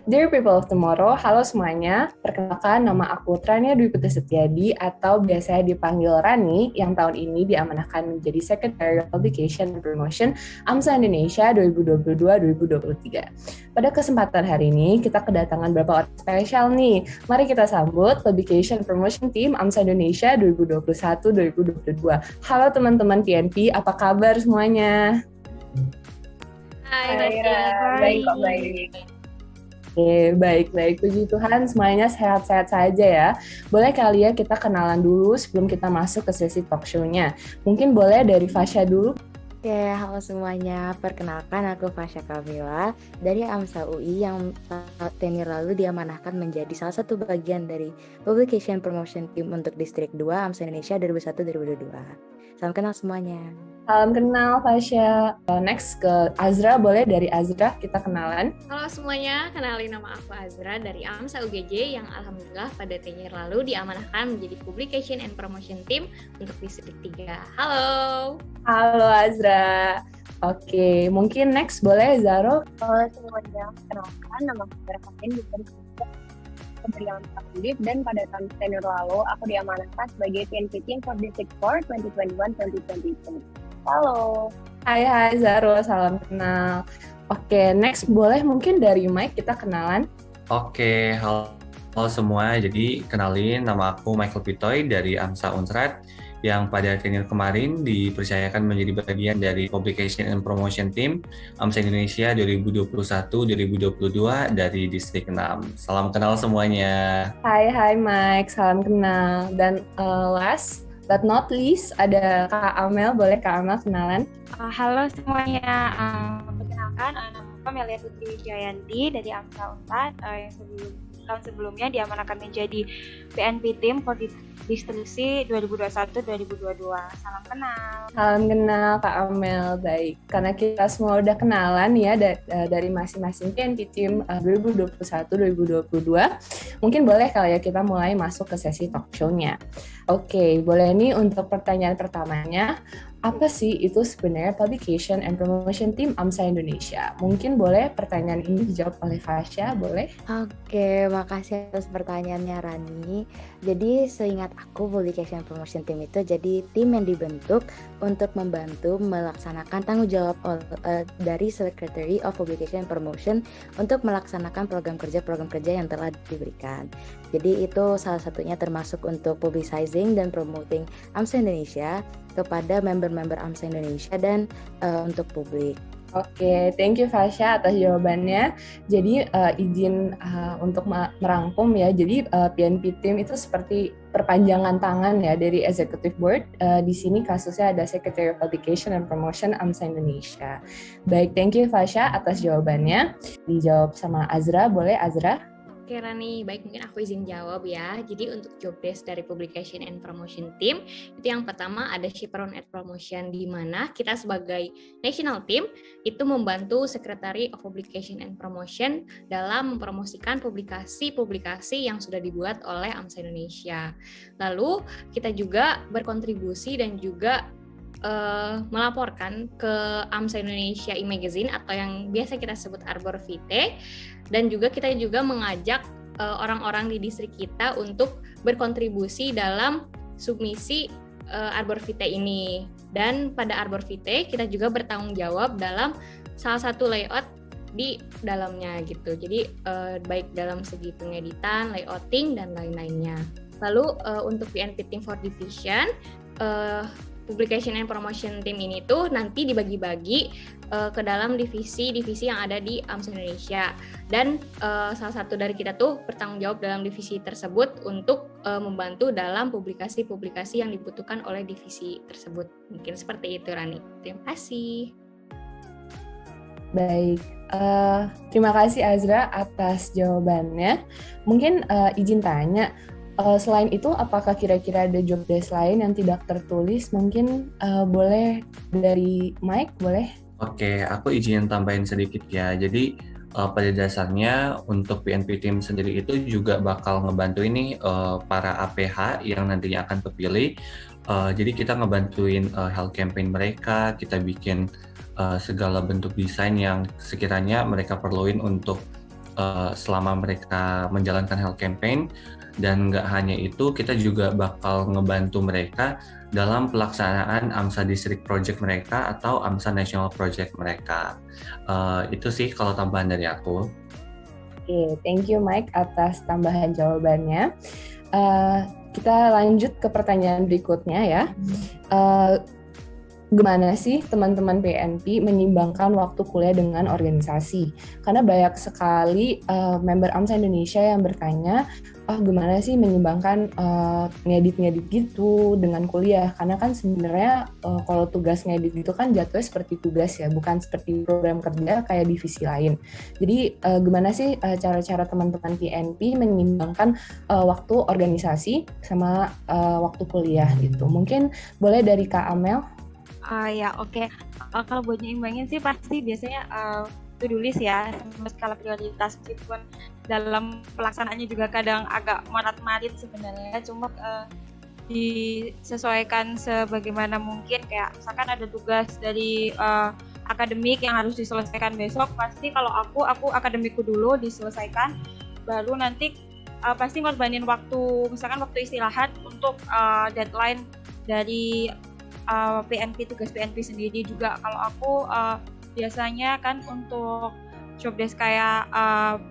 Dear people of tomorrow, halo semuanya. Perkenalkan, nama aku Trania Dwi Putri Setiadi atau biasanya dipanggil Rani yang tahun ini diamanahkan menjadi Secretary of Publication and Promotion AMSA Indonesia 2022-2023. Pada kesempatan hari ini, kita kedatangan beberapa orang spesial nih. Mari kita sambut Publication Promotion Team AMSA Indonesia 2021-2022. Halo teman-teman PNP, apa kabar semuanya? Hai, baik kok, baik. Oke, baik. Puji Tuhan semuanya sehat-sehat saja ya. Boleh kali ya kita kenalan dulu sebelum kita masuk ke sesi talk show-nya. Mungkin boleh dari Fasya dulu. Oke, halo semuanya. Perkenalkan aku Fasya Kamila dari AMSA UI yang tenir lalu diamanahkan menjadi salah satu bagian dari Publication Promotion Team untuk Distrik 2 AMSA Indonesia 2021-2022. Salam kenal semuanya. Salam kenal Fasya. Next ke Azra, boleh dari Azra kita kenalan. Halo semuanya, kenalin nama aku Azra dari AMSA UGJ yang alhamdulillah pada tenir lalu diamanahkan menjadi Publication and Promotion Team untuk Distrik 3. Halo. Halo Azra. Oke, mungkin next boleh Zaro. Halo semuanya, kenalkan nama aku Berhatin bukan Keberlian Aktif dan pada tahun tenir lalu aku diamanahkan sebagai PNP Team for District 4 2021-2022. Halo. Hai Zaro, salam kenal. Oke, next boleh mungkin dari Mike kita kenalan. Oke, halo semua. Jadi kenalin, nama aku Michael Pitoy dari AMSA Unsrat yang pada tenir kemarin dipercayakan menjadi bagian dari Publication and Promotion Team AMSA Indonesia 2021-2022 dari Distrik 6. Salam kenal semuanya. Hai Mike, salam kenal. Dan last but not least, ada Kak Amel. Boleh Kak Amel kenalan? Halo semuanya, perkenalkan nama aku Amelia Putri Wijayanti dari AMSA Unsrat yang tahun sebelumnya diamanahkan menjadi PNP Team for Distribusi 2021-2022. Salam kenal. Salam kenal Kak Amel. Baik, karena kita semua udah kenalan ya dari masing-masing PNP Team 2021-2022, mungkin boleh kali ya kita mulai masuk ke sesi talk show-nya. Oke, boleh nih untuk pertanyaan pertamanya, apa sih itu sebenarnya Publication and Promotion Team AMSA Indonesia? Mungkin boleh pertanyaan ini dijawab oleh Fasya, boleh? Oke, makasih atas pertanyaannya Rani. Jadi seingat aku Publication Promotion Team itu jadi tim yang dibentuk untuk membantu melaksanakan tanggung jawab dari Secretary of Publication and Promotion untuk melaksanakan program kerja yang telah diberikan. Jadi itu salah satunya termasuk untuk publicizing dan promoting AMSA Indonesia kepada member-member AMSA Indonesia dan untuk publik. Oke, thank you Fasya atas jawabannya. Jadi izin untuk merangkum ya. Jadi PNP Team itu seperti perpanjangan tangan ya dari Executive Board. Di sini kasusnya ada Secretary of Publication and Promotion AMSA Indonesia. Baik, thank you Fasya atas jawabannya. Dijawab sama Azra, boleh Azra? Oke Rani, baik mungkin aku izin jawab ya. Jadi untuk job desk dari Publication and Promotion Team, itu yang pertama ada Chaperone at Promotion, di mana kita sebagai National Team itu membantu Secretary of Publication and Promotion dalam mempromosikan publikasi-publikasi yang sudah dibuat oleh AMSA Indonesia. Lalu kita juga berkontribusi dan juga melaporkan ke AMSA Indonesia e-magazine atau yang biasa kita sebut Arbor Vitae, dan juga kita juga mengajak orang-orang di distrik kita untuk berkontribusi dalam submisi Arbor Vitae ini. Dan pada Arbor Vitae kita juga bertanggung jawab dalam salah satu layout di dalamnya gitu. Jadi baik dalam segi pengeditan, layouting dan lain-lainnya. Lalu untuk PNP Team for Division, Publication and Promotion Team ini tuh nanti dibagi-bagi ke dalam divisi-divisi yang ada di AMSA Indonesia, dan salah satu dari kita tuh bertanggung jawab dalam divisi tersebut untuk membantu dalam publikasi-publikasi yang dibutuhkan oleh divisi tersebut. Mungkin seperti itu Rani. Terima kasih. Baik, terima kasih Azra atas jawabannya. Mungkin izin tanya, selain itu, apakah kira-kira ada job desk lain yang tidak tertulis? Mungkin boleh dari Mike, boleh? Oke, aku izin tambahin sedikit ya. Jadi pada dasarnya untuk PNP Team sendiri itu juga bakal ngebantu ini para APH yang nantinya akan kepilih. Jadi kita ngebantuin health campaign mereka, kita bikin segala bentuk desain yang sekiranya mereka perluin untuk selama mereka menjalankan health campaign. Dan nggak hanya itu, kita juga bakal ngebantu mereka dalam pelaksanaan AMSA District Project mereka atau AMSA National Project mereka. Itu sih kalau tambahan dari aku. Oke, thank you Mike atas tambahan jawabannya. Kita lanjut ke pertanyaan berikutnya ya. Gimana sih teman-teman PNP menyimbangkan waktu kuliah dengan organisasi? Karena banyak sekali member AMSA Indonesia yang bertanya, gimana sih menyimbangkan ngedit-ngedit gitu dengan kuliah? Karena kan sebenarnya kalau tugas ngedit itu kan jatuhnya seperti tugas ya, bukan seperti program kerja kayak divisi lain. Jadi gimana sih cara-cara teman-teman PNP menyimbangkan waktu organisasi sama waktu kuliah gitu? Mungkin boleh dari Kak Amel? Ya oke. Kalau buat nyimbangin sih pasti biasanya to-do list ya, skala prioritas, meskipun dalam pelaksanaannya juga kadang agak marat-marit sebenarnya, cuma disesuaikan sebagaimana mungkin. Kayak misalkan ada tugas dari akademik yang harus diselesaikan besok, pasti kalau aku akademikku dulu diselesaikan, baru nanti pasti ngorbanin waktu, misalkan waktu istirahat untuk deadline dari PNP, tugas PNP sendiri juga. Kalau aku biasanya kan untuk job desk kayak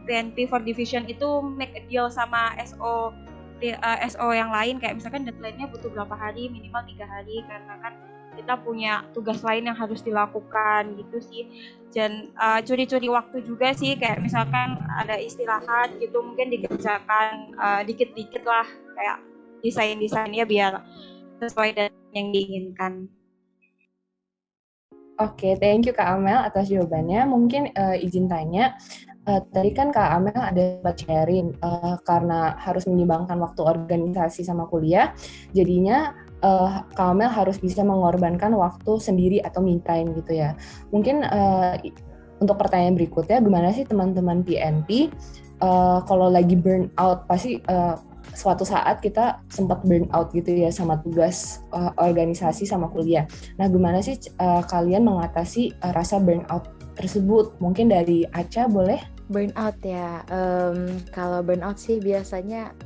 PNP for division itu make a deal sama SO yang lain, kayak misalkan deadline-nya butuh berapa hari, minimal 3 hari, karena kan kita punya tugas lain yang harus dilakukan gitu sih. Dan curi-curi waktu juga sih, kayak misalkan ada istirahat gitu mungkin dikerjakan dikit-dikit lah, kayak desain-desainnya biar sesuai dengan yang diinginkan. Oke, thank you Kak Amel atas jawabannya. Mungkin izin tanya, tadi kan Kak Amel ada sharing karena harus menyimbangkan waktu organisasi sama kuliah, jadinya Kak Amel harus bisa mengorbankan waktu sendiri atau me time gitu ya. Mungkin untuk pertanyaan berikutnya, gimana sih teman-teman PNP kalau lagi burn out, pasti suatu saat kita sempat burn out gitu ya sama tugas organisasi sama kuliah. Nah, gimana sih kalian mengatasi rasa burn out tersebut? Mungkin dari Aca boleh? Burn out ya, kalau burn out sih biasanya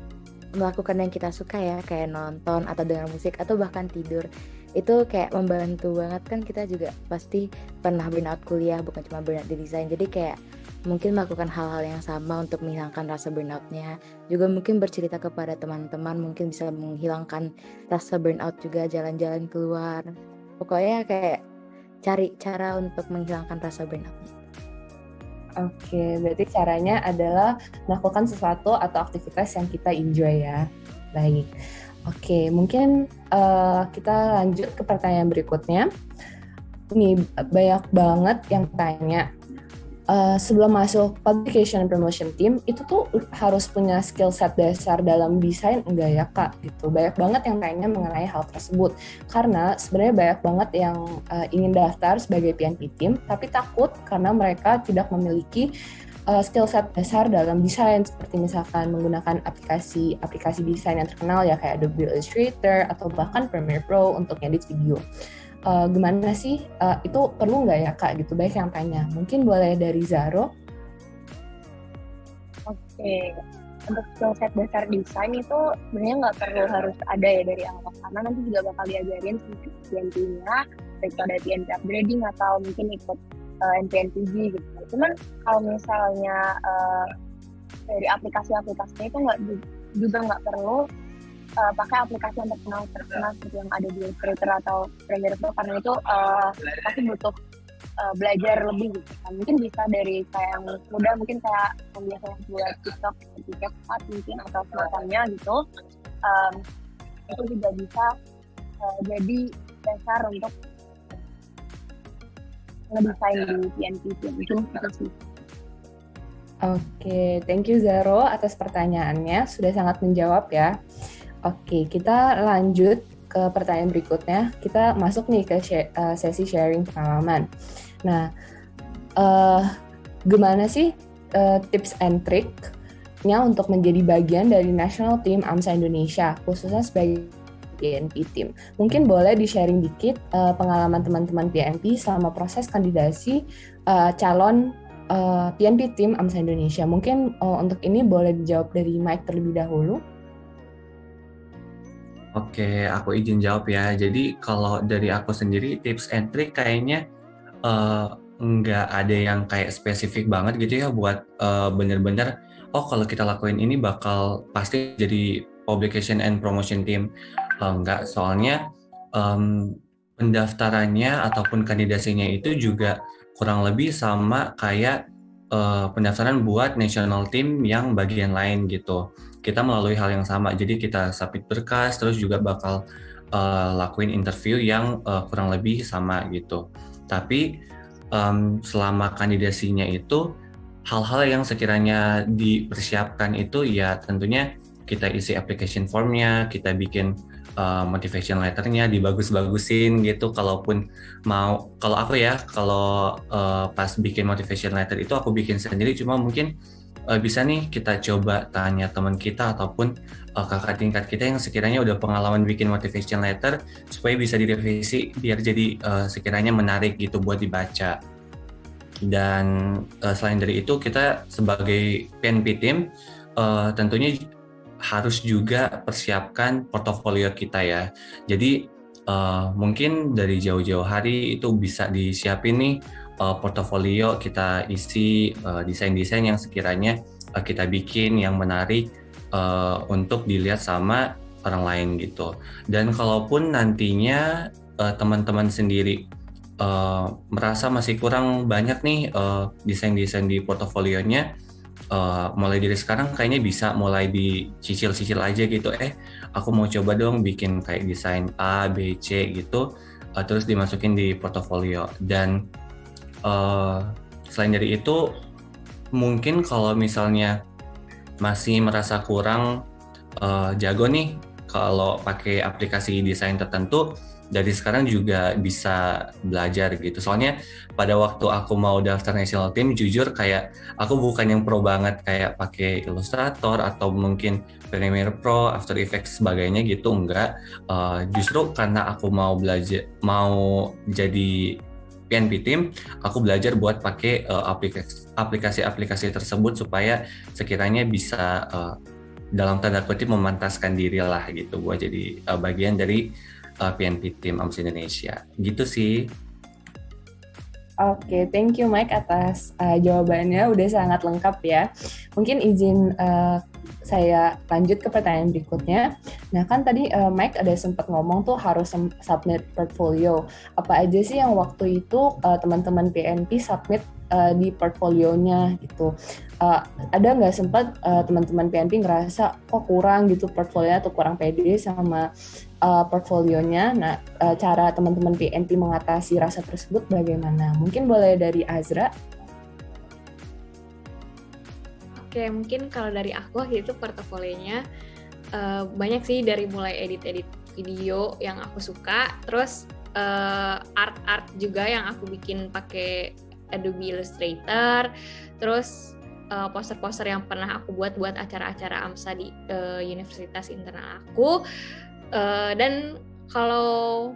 melakukan yang kita suka ya, kayak nonton atau dengar musik atau bahkan tidur. Itu kayak membantu banget, kan kita juga pasti pernah burn out kuliah, bukan cuma burn out di desain. Jadi kayak mungkin melakukan hal-hal yang sama untuk menghilangkan rasa burnout-nya. Juga mungkin bercerita kepada teman-teman mungkin bisa menghilangkan rasa burnout juga, jalan-jalan keluar. Pokoknya kayak cari cara untuk menghilangkan rasa burnout. Oke, berarti caranya adalah melakukan sesuatu atau aktivitas yang kita enjoy ya. Baik. Oke, mungkin kita lanjut ke pertanyaan berikutnya. Nih, banyak banget yang tanya, sebelum masuk publication and promotion team itu tuh harus punya skill set dasar dalam desain enggak ya Kak gitu. Banyak banget yang tanya mengenai hal tersebut karena sebenarnya banyak banget yang ingin daftar sebagai PNP team tapi takut karena mereka tidak memiliki skill set dasar dalam desain, seperti misalkan menggunakan aplikasi desain yang terkenal ya kayak Adobe Illustrator atau bahkan Premiere Pro untuk edit video. Gimana sih, itu perlu nggak ya Kak gitu, banyak yang tanya. Mungkin boleh dari Zaro. Oke, untuk skill set dasar desain itu sebenarnya nggak perlu harus ada ya dari awal, karena nanti juga bakal diajarin PNP-nya, baik pada PNP upgrading atau mungkin ikut NPNPG gitu. Cuman kalau misalnya dari aplikasi-aplikasinya itu nggak perlu pakai aplikasi yang terkenal seperti yang ada di Illustrator atau Premiere Pro, karena itu pasti butuh belajar lebih gitu kan. Mungkin bisa dari kayak yang mudah, mungkin kayak yang biasanya buat TikTok seperti CapCut mungkin atau semacamnya gitu. Itu juga bisa jadi dasar untuk ngedesain di PNP mungkin itu sih. Oke, thank you Zaro atas pertanyaannya, sudah sangat menjawab ya. Oke, kita lanjut ke pertanyaan berikutnya. Kita masuk nih ke sesi sharing pengalaman. Nah, gimana sih tips and trick-nya untuk menjadi bagian dari National Team AMSA Indonesia, khususnya sebagai PNP Team? Mungkin boleh di-sharing dikit pengalaman teman-teman PNP selama proses kandidasi calon PNP Team AMSA Indonesia. Mungkin untuk ini boleh dijawab dari Mike terlebih dahulu. Oke, aku izin jawab ya. Jadi kalau dari aku sendiri tips and trick kayaknya nggak ada yang kayak spesifik banget gitu ya buat bener-bener kalau kita lakuin ini bakal pasti jadi publication and promotion team. Nggak, soalnya pendaftarannya ataupun kandidasinya itu juga kurang lebih sama kayak pendaftaran buat national team yang bagian lain gitu. Kita melalui hal yang sama, jadi kita submit berkas, terus juga bakal lakuin interview yang kurang lebih sama gitu. Tapi selama kandidasinya itu, hal-hal yang sekiranya dipersiapkan itu ya tentunya kita isi application formnya, kita bikin motivation letternya dibagus-bagusin gitu. Kalaupun mau, kalau aku ya, kalau pas bikin motivation letter itu aku bikin sendiri, cuma mungkin bisa nih kita coba tanya teman kita ataupun kakak tingkat kita yang sekiranya udah pengalaman bikin motivation letter supaya bisa direvisi biar jadi sekiranya menarik gitu buat dibaca. Dan selain dari itu kita sebagai PNP team tentunya harus juga persiapkan portofolio kita ya. Jadi mungkin dari jauh-jauh hari itu bisa disiapin nih portofolio, kita isi desain-desain yang sekiranya kita bikin yang menarik untuk dilihat sama orang lain gitu. Dan kalaupun nantinya teman-teman sendiri merasa masih kurang banyak nih desain-desain di portofolionya, mulai dari sekarang kayaknya bisa mulai dicicil-cicil aja gitu. Aku mau coba dong bikin kayak desain A, B, C gitu, terus dimasukin di portofolio. Dan selain dari itu, mungkin kalau misalnya masih merasa kurang jago nih kalau pakai aplikasi desain tertentu, dari sekarang juga bisa belajar gitu. Soalnya pada waktu aku mau daftar national team, jujur kayak aku bukan yang pro banget kayak pakai Illustrator atau mungkin Premiere Pro, After Effects sebagainya gitu, enggak. Justru karena aku mau belajar, mau jadi PNP team, aku belajar buat pakai aplikasi-aplikasi tersebut supaya sekiranya bisa dalam tanda kutip memantaskan diri lah gitu buat jadi bagian dari PNP team AMSA Indonesia. Gitu sih. Oke, thank you Mike atas jawabannya, udah sangat lengkap ya. Mungkin izin saya lanjut ke pertanyaan berikutnya. Nah kan tadi Mike ada sempat ngomong tuh harus submit portfolio. Apa aja sih yang waktu itu teman-teman PNP submit di portfolionya gitu? Ada nggak sempat teman-teman PNP ngerasa kok kurang gitu portfolionya atau kurang pede sama portfolionya? Nah, cara teman-teman PNP mengatasi rasa tersebut bagaimana? Mungkin boleh dari Azra. Oke, mungkin kalau dari aku waktu itu portofolionya banyak sih, dari mulai edit-edit video yang aku suka, terus art-art juga yang aku bikin pakai Adobe Illustrator, terus poster-poster yang pernah aku buat acara-acara AMSA di universitas internal aku. Dan kalau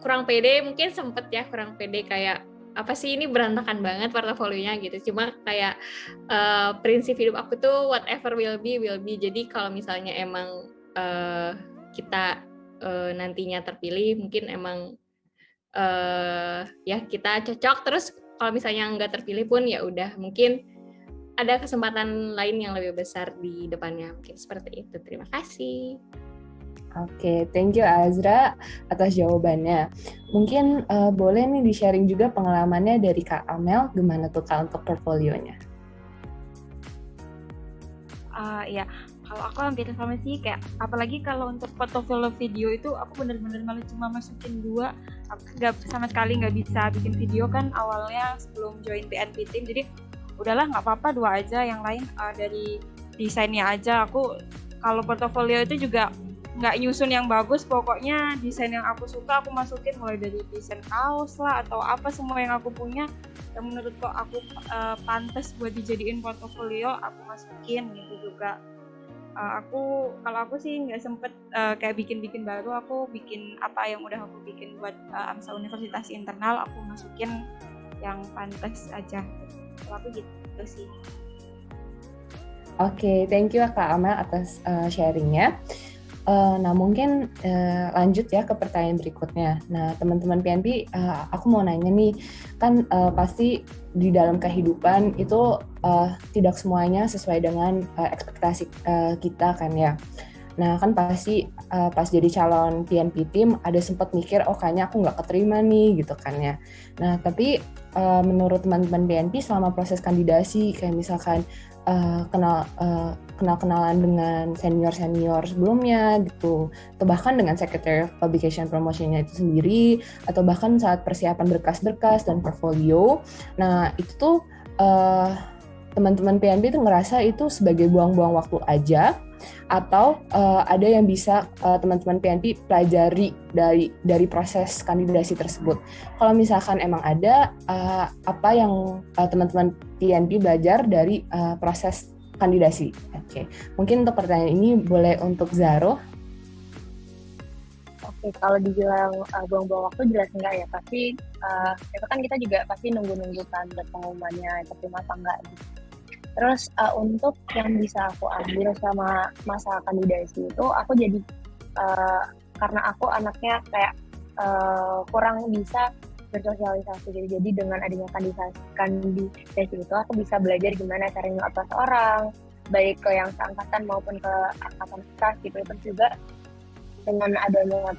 kurang pede, mungkin sempet ya kurang pede kayak apa sih ini berantakan banget portofolionya gitu. Cuma kayak prinsip hidup aku tuh whatever will be. Jadi kalau misalnya emang kita nantinya terpilih, mungkin emang ya kita cocok. Terus kalau misalnya nggak terpilih pun ya udah, mungkin ada kesempatan lain yang lebih besar di depannya. Mungkin seperti itu. Terima kasih. Oke, thank you Azra atas jawabannya. Mungkin boleh nih di-sharing juga pengalamannya dari Kak Amel, gimana tuh Kak untuk portfolionya? Ya, kalau aku ambil informasi kayak, apalagi kalau untuk portofolio video itu aku benar-benar malah cuma masukin 2. Aku sama sekali nggak bisa bikin video kan awalnya sebelum join PNP team, jadi udahlah nggak apa-apa 2 aja, yang lain dari desainnya aja. Aku kalau portofolio itu juga nggak nyusun yang bagus, pokoknya desain yang aku suka aku masukin, mulai dari desain kaos lah atau apa, semua yang aku punya yang menurutku aku pantas buat dijadiin portofolio aku masukin gitu juga. Kalau aku sih nggak sempet kayak bikin baru, aku bikin apa yang udah aku bikin buat AMSA Universitas Internal aku masukin yang pantas aja. Kalau aku gitu sih. Oke, thank you Kak Amel atas sharingnya. Nah mungkin lanjut ya ke pertanyaan berikutnya. Nah teman-teman PNP, aku mau nanya nih, kan pasti di dalam kehidupan itu tidak semuanya sesuai dengan ekspektasi kita kan ya. Nah kan pasti pas jadi calon PNP Team ada sempat mikir, oh kayaknya aku nggak keterima nih gitu kan ya. Nah tapi menurut teman-teman PNP selama proses kandidasi kayak misalkan kenal-kenalan dengan senior-senior sebelumnya gitu, atau bahkan dengan Secretary of Publication Promotion-nya itu sendiri, atau bahkan saat persiapan berkas-berkas dan portfolio. Nah itu tuh teman-teman PNP tuh ngerasa itu sebagai buang-buang waktu aja, atau ada yang bisa teman-teman PNP pelajari dari proses kandidasi tersebut. Kalau misalkan emang ada, apa yang teman-teman PNP belajar dari proses kandidasi? Oke, mungkin untuk pertanyaan ini boleh untuk Zaro. Oke, kalau dibilang buang-buang waktu jelas enggak ya, pasti itu kan kita juga pasti nunggu-nunggu kan pengumumannya terima apa enggak gitu. Terus untuk yang bisa aku ambil sama masa kandidasi itu, aku jadi karena aku anaknya kayak kurang bisa bersosialisasi gitu. Jadi dengan adanya kandidasi itu, aku bisa belajar gimana cara nge-approach orang, baik ke yang seangkatan maupun ke angkatan atas gitu. Terus juga dengan adanya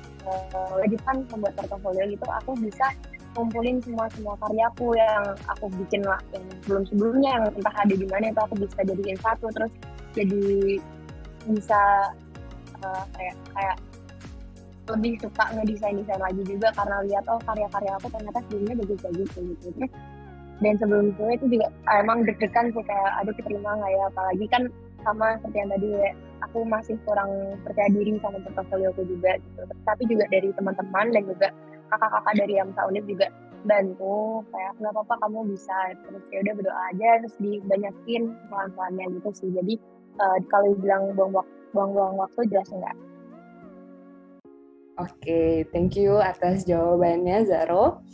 wajibkan membuat portofolio gitu, aku bisa kumpulin semua karyaku yang aku bikin lah yang sebelumnya yang entah ada di mana, itu aku bisa jadiin satu, terus jadi bisa kayak lebih suka ngedesain lagi juga karena lihat karya-karya aku ternyata sebelumnya bagus-bagus gitu. Terus dan sebelum itu juga emang deg-degan sih kayak aduh keterima nggak ya, apalagi kan sama seperti yang tadi aku masih kurang percaya diri sama portofolioku juga gitu. Tapi juga dari teman-teman dan juga kakak-kakak dari AMSA Unip juga bantu kayak nggak apa-apa kamu bisa, terus ya udah berdoa aja, terus dibanyakin pelan-pelannya gitu sih. Jadi kalau dibilang buang-buang waktu jelas enggak. Oke, thank you atas jawabannya Zaro.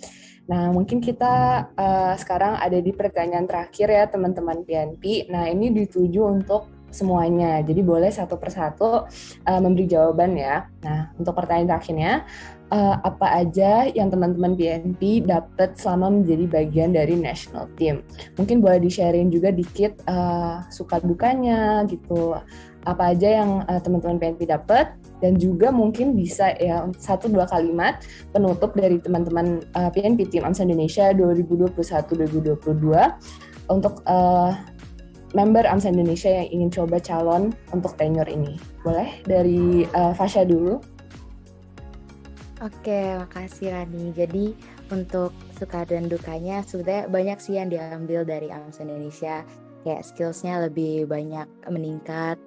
Nah, mungkin kita sekarang ada di pertanyaan terakhir ya teman-teman PNP. Nah, ini dituju untuk semuanya, jadi boleh satu persatu memberi jawaban ya. Nah, untuk pertanyaan terakhirnya, apa aja yang teman-teman PNP dapat selama menjadi bagian dari national team? Mungkin boleh di-sharing juga dikit suka dukanya gitu. Apa aja yang teman-teman PNP dapat, dan juga mungkin bisa ya 1-2 kalimat penutup dari teman-teman PNP Team AMSA Indonesia 2021-2022 untuk member AMSA Indonesia yang ingin coba calon untuk tenure ini. Boleh dari Fasya dulu. Oke, makasih Rani. Jadi untuk suka dan dukanya sebenarnya banyak sih yang diambil dari AMSA Indonesia. Kayak skills-nya lebih banyak meningkat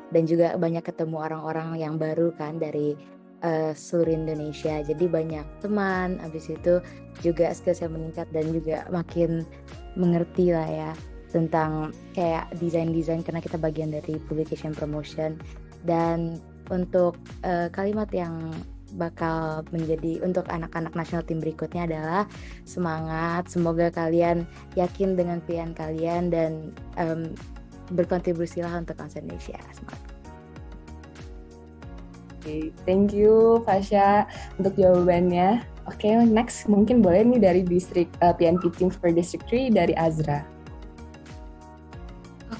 dan juga banyak ketemu orang-orang yang baru kan dari seluruh Indonesia. Jadi banyak teman, habis itu juga skills-nya meningkat dan juga makin mengerti lah ya tentang kayak desain-desain karena kita bagian dari publication promotion. Dan untuk kalimat yang bakal menjadi untuk anak-anak national team berikutnya adalah semangat, semoga kalian yakin dengan pilihan kalian dan berkontribusilah untuk AMSA Indonesia. Semangat. Oke, thank you Fasya untuk jawabannya. Oke, next mungkin boleh nih dari distrik PNP Team for District 3 dari Azra.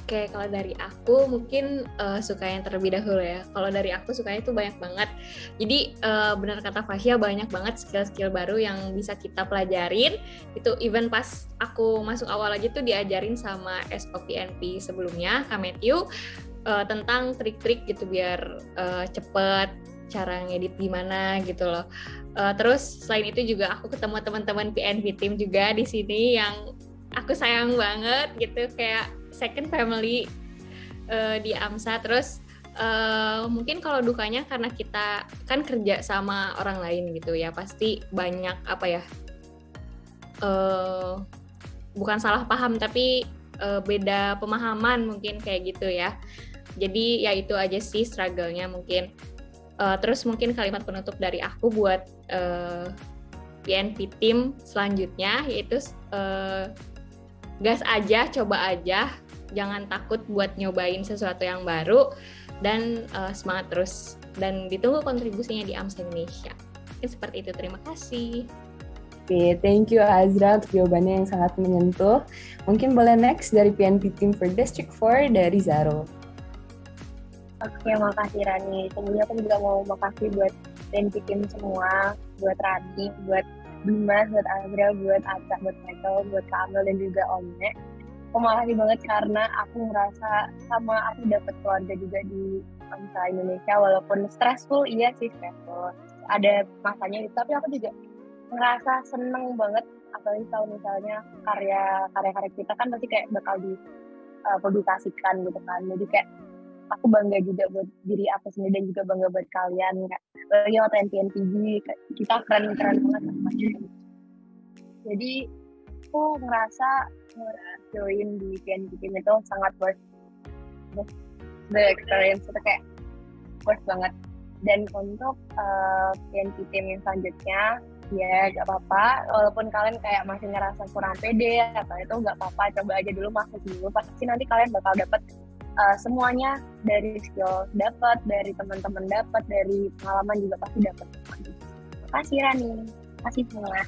Oke, kalau dari aku mungkin suka yang terlebih dahulu ya. Kalau dari aku sukanya itu banyak banget. Jadi benar kata Fasya, banyak banget skill-skill baru yang bisa kita pelajarin. Itu even pas aku masuk awal aja tuh diajarin sama SOPNP sebelumnya, Kak Matthew, tentang trik-trik gitu biar cepet, cara ngedit gimana gitu loh. Terus selain itu juga aku ketemu teman-teman PNP Team juga di sini yang aku sayang banget gitu, kayak second family di AMSA. Terus mungkin kalau dukanya karena kita kan kerja sama orang lain gitu ya, pasti banyak apa ya, bukan salah paham tapi beda pemahaman mungkin kayak gitu ya. Jadi ya itu aja sih struggle-nya mungkin. Terus mungkin kalimat penutup dari aku buat PNP Team selanjutnya, yaitu gas aja, coba aja, jangan takut buat nyobain sesuatu yang baru, dan semangat terus, dan ditunggu kontribusinya di AMSA Indonesia. Mungkin seperti itu, terima kasih. Oke, thank you Azra untuk jawabannya yang sangat menyentuh. Mungkin boleh next dari PNP Team for District 4 dari Zaro. Oke, makasih Rani. Sebelumnya aku juga mau makasih buat PNP Team semua, buat Rani, buat Dimas, buat Azra, buat Aca, buat Michael, buat Kak Amel, dan juga Omne. Aku makasih banget karena aku ngerasa sama aku dapat keluarga juga di AMSA Indonesia, walaupun stressful, iya sih stressful. Ada masanya gitu, tapi aku juga ngerasa seneng banget, apalagi kalau misalnya karya-karya kita kan pasti kayak bakal dipublikasikan gitu kan. Jadi kayak aku bangga juga buat diri aku sendiri dan juga bangga buat kalian, kayak lagi waktu NPNPG kita keren-keren banget namanya. Jadi aku ngerasa join di PNP Team itu sangat worth the experience, itu kayak worth banget. Dan untuk PNP Team yang selanjutnya, ya gak apa-apa, walaupun kalian kayak masih ngerasa kurang pede atau itu gak apa-apa, coba aja dulu, masuk dulu, pasti nanti kalian bakal dapet semuanya, dari skill dapat, dari teman-teman dapat, dari pengalaman juga pasti dapat. Makasih Rani, makasih semua.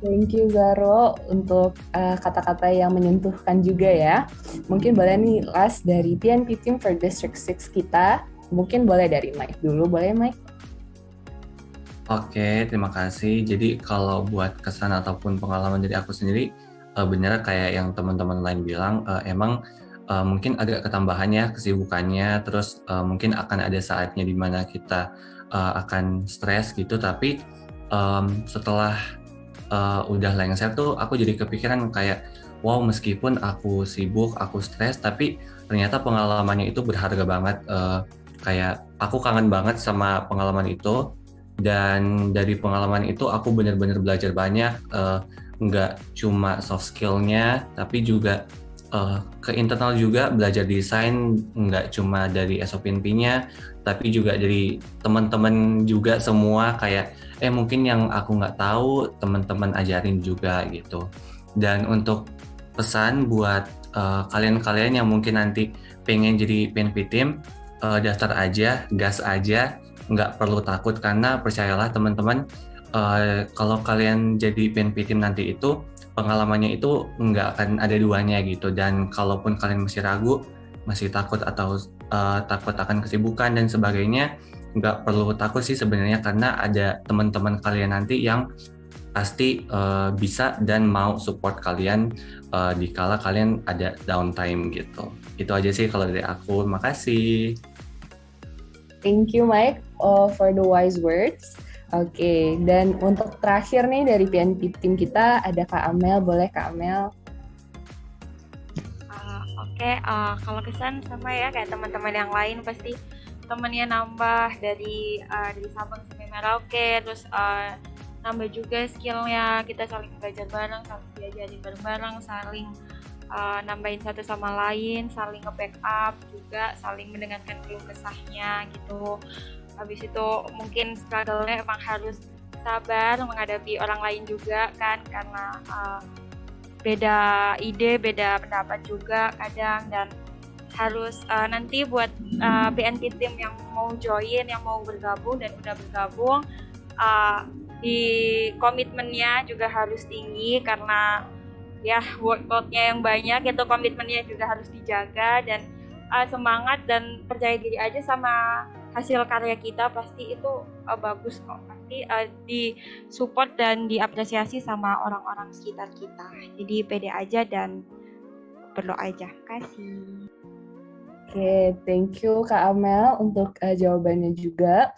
Thank you Zaro untuk kata-kata yang menyentuhkan juga ya. Mungkin boleh nih last dari PNP Team for District 6 kita, mungkin boleh dari Mike dulu, boleh Mike? Oke, terima kasih. Jadi kalau buat kesan ataupun pengalaman dari aku sendiri, benar kayak yang teman-teman lain bilang, emang mungkin agak ketambahannya, kesibukannya, terus mungkin akan ada saatnya di mana kita akan stres gitu, tapi setelah udah lengser tuh aku jadi kepikiran kayak, wow, meskipun aku sibuk, aku stres, tapi ternyata pengalamannya itu berharga banget. Kayak aku kangen banget sama pengalaman itu. Dan dari pengalaman itu aku benar-benar belajar banyak, nggak cuma soft skill-nya, tapi juga ke internal juga, belajar desain, nggak cuma dari SOPNP-nya, tapi juga dari teman-teman juga semua, kayak mungkin yang aku nggak tahu, teman-teman ajarin juga gitu. Dan untuk pesan buat kalian-kalian yang mungkin nanti pengen jadi PNP Team, daftar aja, gas aja, nggak perlu takut, karena percayalah teman-teman, kalau kalian jadi PNP Team nanti itu pengalamannya itu nggak akan ada duanya gitu. Dan kalaupun kalian masih ragu, masih takut atau takut akan kesibukan dan sebagainya, nggak perlu takut sih sebenarnya, karena ada teman-teman kalian nanti yang pasti bisa dan mau support kalian dikala kalian ada downtime gitu. Itu aja sih kalau dari aku. Makasih. Thank you Mike for the wise words. Oke, dan untuk terakhir nih dari PNP Team kita ada Kak Amel, boleh Kak Amel? Oke, kalau kesan sama ya kayak teman-teman yang lain, pasti temennya nambah dari Sabang sampai Merauke, terus nambah juga skillnya, kita saling belajar bareng, saling diajarin bareng-bareng, saling nambahin satu sama lain, saling nge-backup juga, saling mendengarkan keluh kesahnya gitu. Habis itu mungkin struggle-nya emang harus sabar menghadapi orang lain juga kan, karena beda ide, beda pendapat juga kadang, dan harus nanti buat PNP Team yang mau join, yang mau bergabung dan udah bergabung, di komitmennya juga harus tinggi, karena ya workload-nya yang banyak, itu komitmennya juga harus dijaga, dan semangat dan percaya diri aja sama hasil karya kita, pasti itu bagus kok, pasti disupport dan diapresiasi sama orang-orang sekitar kita. Jadi pede aja dan berdoa aja. Kasih. Oke, thank you Kak Amel untuk jawabannya juga.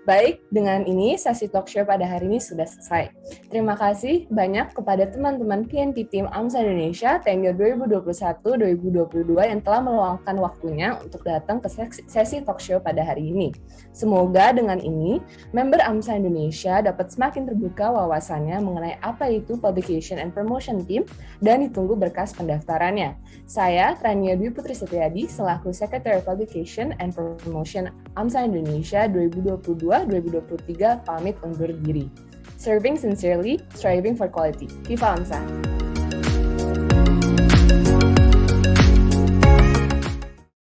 Baik, dengan ini sesi talk show pada hari ini sudah selesai. Terima kasih banyak kepada teman-teman PNP Team AMSA Indonesia tenure 2021-2022 yang telah meluangkan waktunya untuk datang ke sesi talk show pada hari ini. Semoga dengan ini, member AMSA Indonesia dapat semakin terbuka wawasannya mengenai apa itu Publication and Promotion Team dan ditunggu berkas pendaftarannya. Saya, Trania Dwi Putri Setiadi, selaku Secretary Publication and Promotion AMSA Indonesia 2022-2023 pamit undur diri. Serving sincerely, striving for quality. Viva AMSA!